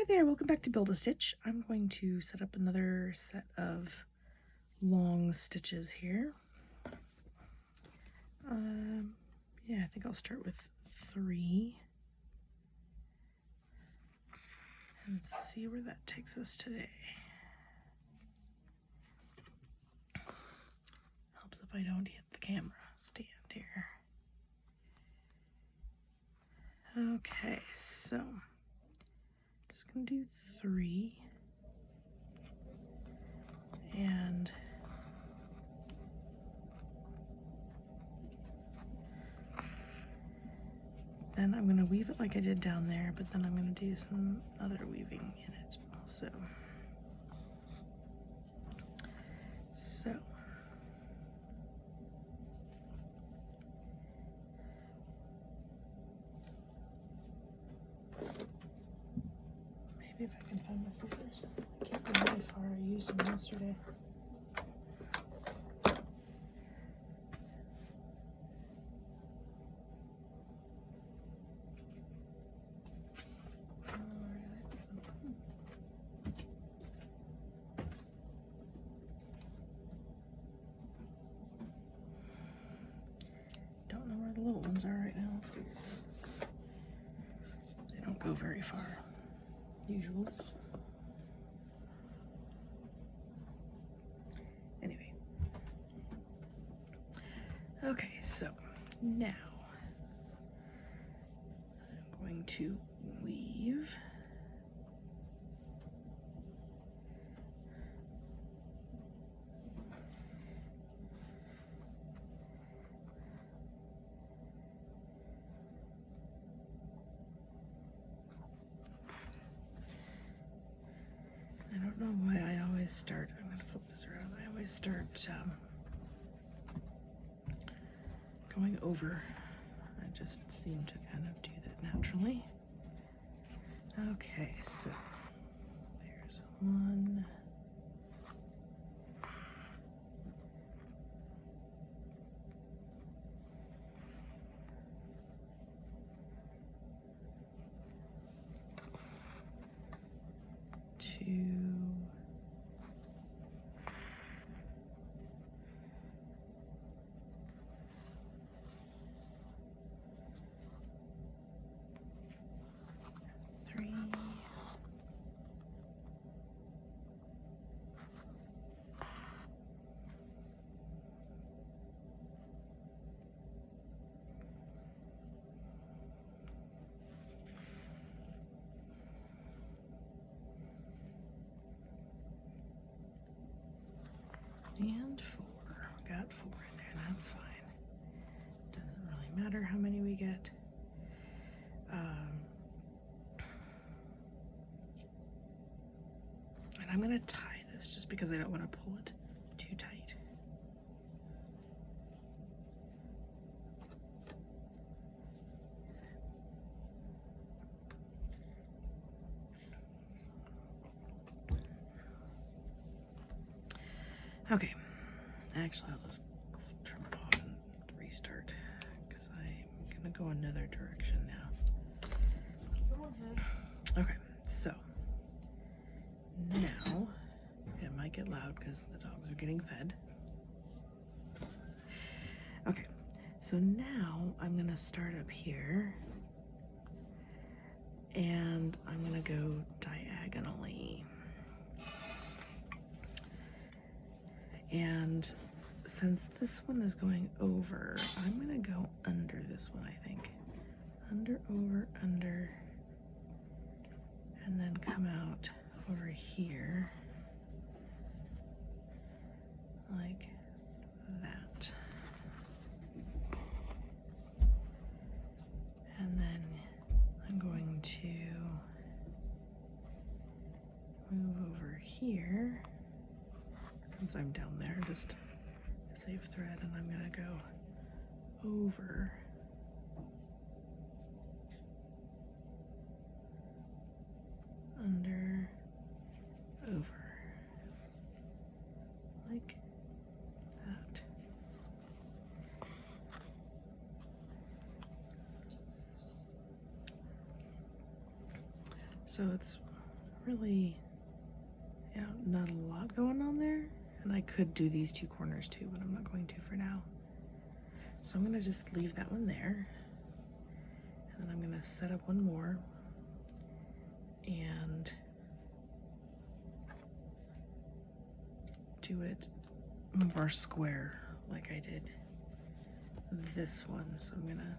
Hi there, welcome back to Build-A-Stitch. I'm going to set up another set of long stitches here. Yeah, I think I'll start with 3 and see where that takes us today. Helps if I don't hit the camera stand here. Okay, so just gonna do 3 and then I'm gonna weave it like I did down there, but then I'm gonna do some other weaving in it also. So maybe if I can find my scissors. I can't go very far. I used them yesterday. Don't know where the little ones are right now. That's weird. They don't go very far. Usual. Anyway. Okay, so now I'm going to weave. I don't know why I always start, I'm going to flip this around, I always start going over. I just seem to kind of do that naturally. Okay, so there's 1. 2. 3. 4. Got 4 in there, that's fine. Doesn't really matter how many we get. And I'm going to tie this just because I don't want to pull it too tight. Okay, actually I'll just trim it off and restart because I'm going to go another direction now. Go ahead. Okay, so now it might get loud because the dogs are getting fed. Okay, so now I'm going to start up here and I'm going to go diagonally. And since this one is going over, I'm gonna go under this one, I think. Under, over, under, and then come out over here like that. And then I'm going to move over here. Since I'm down there, just a safe thread, and I'm gonna go over under, over like that. So it's really, not a lot going on there. And I could do these two corners too, but I'm not going to for now. So I'm gonna just leave that one there. And then I'm gonna set up one more and do it more square like I did this one. So I'm gonna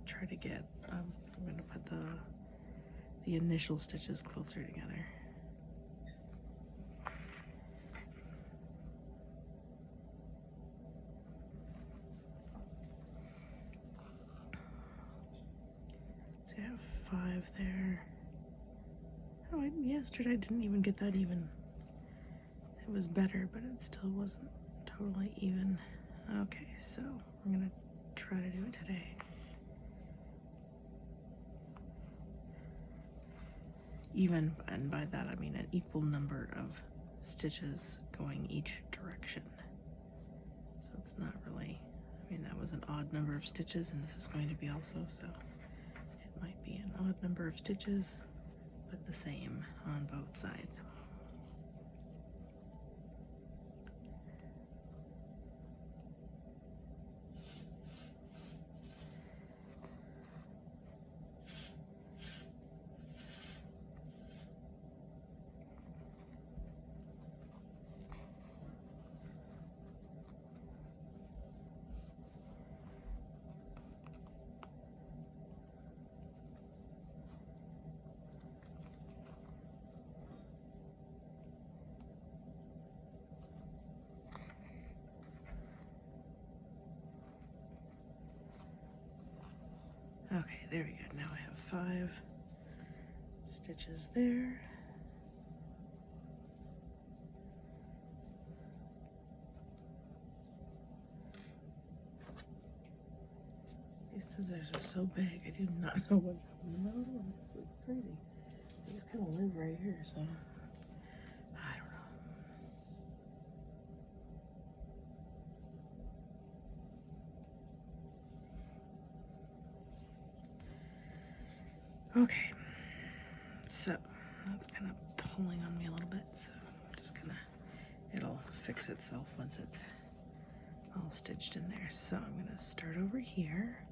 try to get, I'm gonna put the initial stitches closer together. So I have 5 there. Oh, yesterday I didn't even get that even. It was better, but it still wasn't totally even. Okay, so I'm gonna try to do it today. Even, and by that I mean an equal number of stitches going each direction. So it's not really, I mean, that was an odd number of stitches, and this is going to be also, so it might be an odd number of stitches, but the same on both sides. Okay, there we go. Now I have 5 stitches there. These scissors are so big, I do not know what happened. No, it's crazy. They just kind of live right here, so I don't know. Okay, so that's kind of pulling on me a little bit, so I'm just gonna, it'll fix itself once it's all stitched in there. So I'm gonna start over here.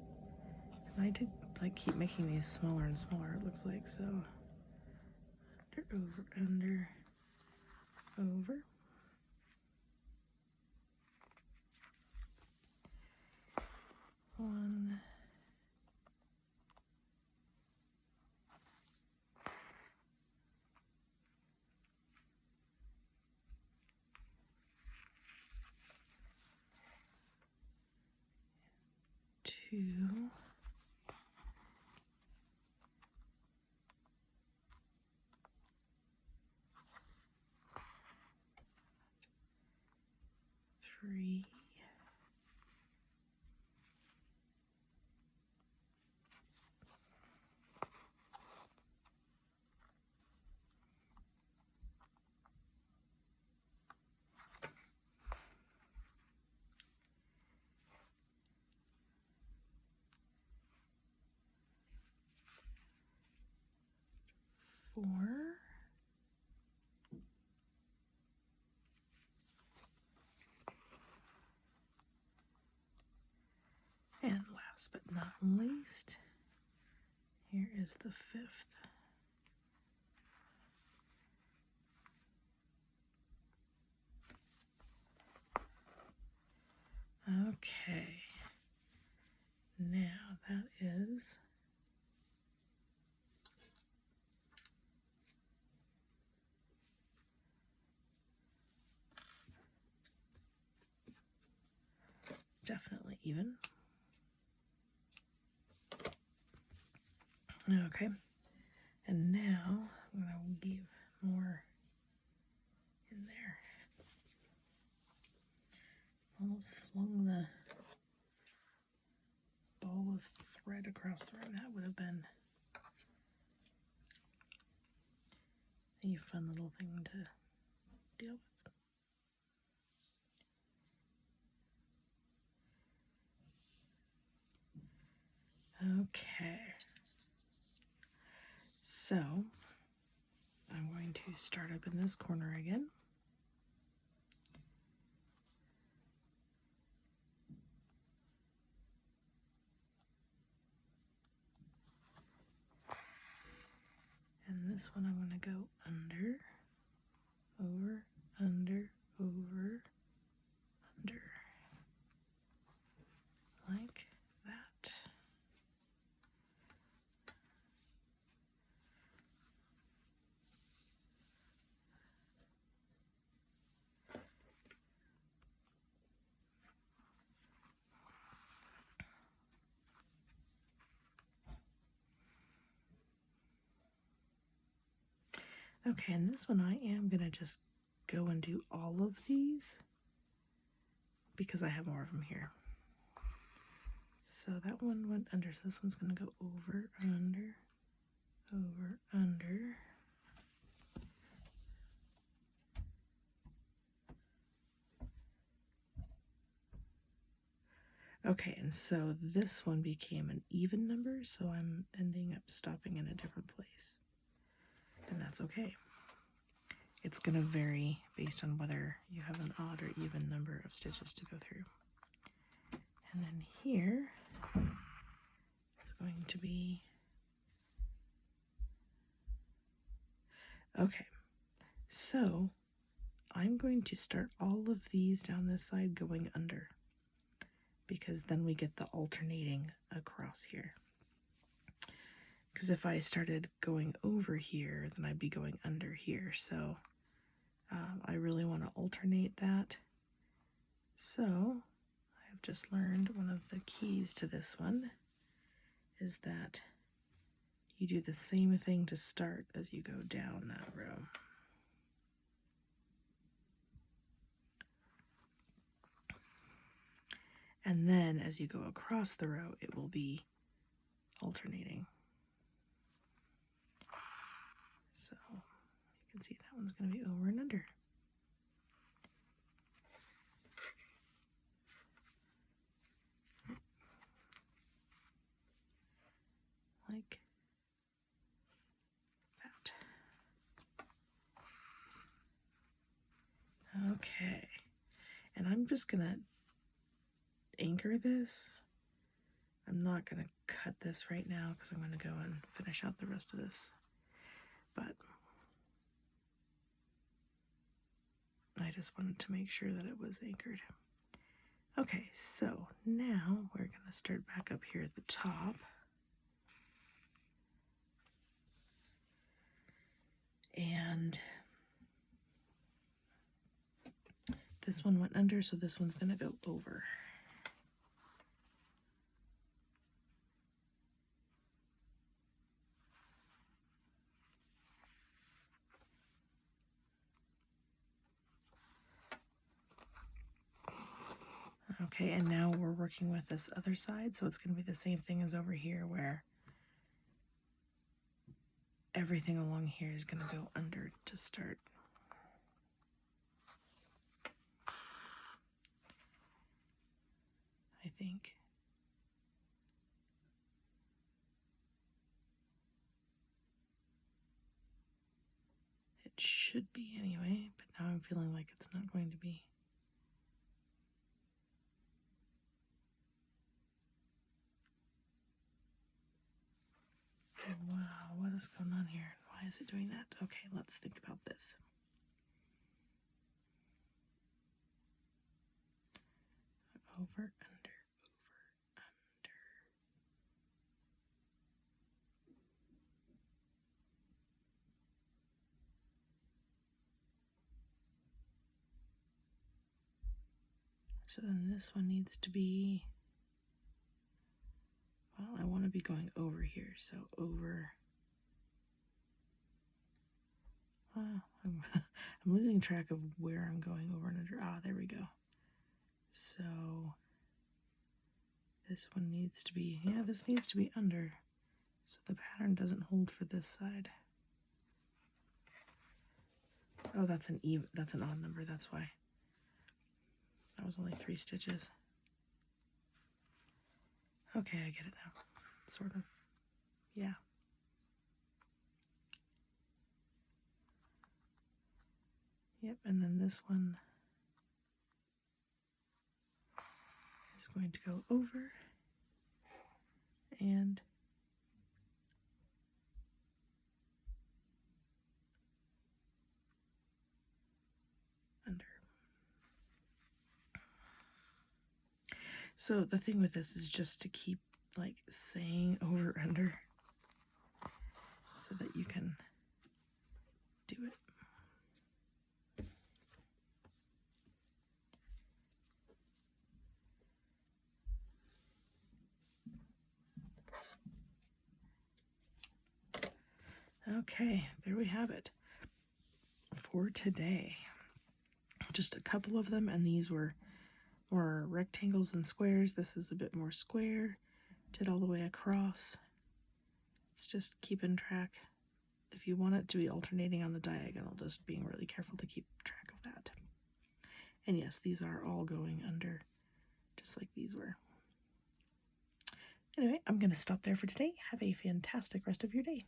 And I did like keep making these smaller and smaller, it looks like, so under, over. One. 2. 3. 4. And last but not least, here is the 5th. Okay, now that is definitely even. Okay, and now I'm going to weave more in there. Almost flung the ball of thread across the room. That would have been a fun little thing to deal with. Okay, so to start up in this corner again. And this one I'm going to go under, over, under, over, under, like that. Okay, and this one I am going to just go and do all of these because I have more of them here. So that one went under, so this one's going to go over, under, over, under. Okay, and so this one became an even number, so I'm ending up stopping in a different place. And that's okay. It's going to vary based on whether you have an odd or even number of stitches to go through. And then here is going to be, okay, so I'm going to start all of these down this side going under, because then we get the alternating across here. Because if I started going over here, then I'd be going under here. So I really want to alternate that. So I've just learned one of the keys to this one is that you do the same thing to start as you go down that row. And then as you go across the row, it will be alternating. So you can see that one's going to be over and under. Like that. Okay. And I'm just going to anchor this. I'm not going to cut this right now because I'm going to go and finish out the rest of this. But I just wanted to make sure that it was anchored. Okay, so now we're going to start back up here at the top. And this one went under, so this one's going to go over. Okay, and now we're working with this other side, so it's going to be the same thing as over here, where everything along here is going to go under to start. I think. It should be anyway, but now I'm feeling like it's not going to be. Wow, what is going on here? Why is it doing that? Okay, let's think about this. Over, under, over, under. So then this one needs to be, well, I want to be going over here, so over. I'm losing track of where I'm going over and under. Ah, there we go. So this one needs to be, yeah, this needs to be under, so the pattern doesn't hold for this side. Oh, that's an odd number, that's why. That was only 3 stitches. Okay, I get it now. Sort of. Yeah. Yep, and then this one is going to go over and under. So the thing with this is just to keep like saying over under so that you can do it. Okay, there we have it for today. Just a couple of them, and these were more rectangles and squares. This is a bit more square. Did all the way across. It's just keeping track. If you want it to be alternating on the diagonal, just being really careful to keep track of that. And yes, these are all going under, just like these were. Anyway, I'm going to stop there for today. Have a fantastic rest of your day.